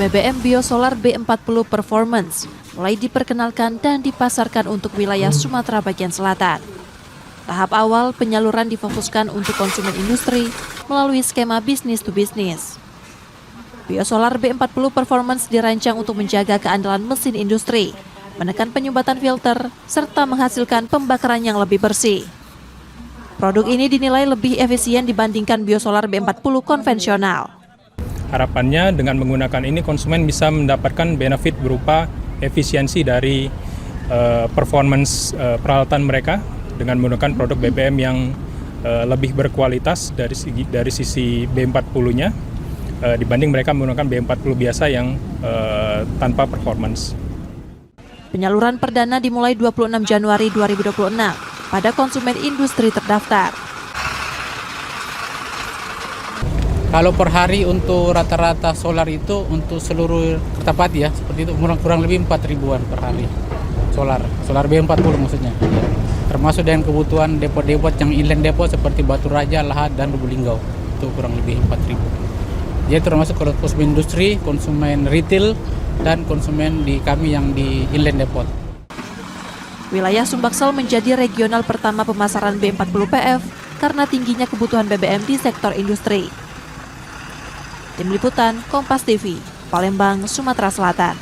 BBM Biosolar B40 Performance mulai diperkenalkan dan dipasarkan untuk wilayah Sumatera bagian selatan. Tahap awal penyaluran difokuskan untuk konsumen industri melalui skema bisnis to bisnis. Biosolar B40 Performance dirancang untuk menjaga keandalan mesin industri, menekan penyumbatan filter, serta menghasilkan pembakaran yang lebih bersih. Produk ini dinilai lebih efisien dibandingkan biosolar B40 konvensional. Harapannya dengan menggunakan ini konsumen bisa mendapatkan benefit berupa efisiensi dari performance peralatan mereka dengan menggunakan produk BBM yang lebih berkualitas dari sisi B40-nya dibanding mereka menggunakan B40 biasa yang tanpa performance. Penyaluran perdana dimulai 26 Januari 2026 pada konsumen industri terdaftar. Kalau per hari untuk rata-rata solar itu untuk seluruh Kertapati ya, seperti itu kurang lebih 4.000-an per hari. Solar B40 maksudnya. Ya. Termasuk dengan kebutuhan depot-depot yang inland depot seperti Batu Raja, Lahat, dan Lubuk itu kurang lebih 4.000. Jadi termasuk kalau konsumen industri, konsumen retail, dan konsumen di kami yang di inland depot. Wilayah Sumbaksel menjadi regional pertama pemasaran B40 PF karena tingginya kebutuhan BBM di sektor industri. Tim Liputan Kompas TV, Palembang, Sumatera Selatan.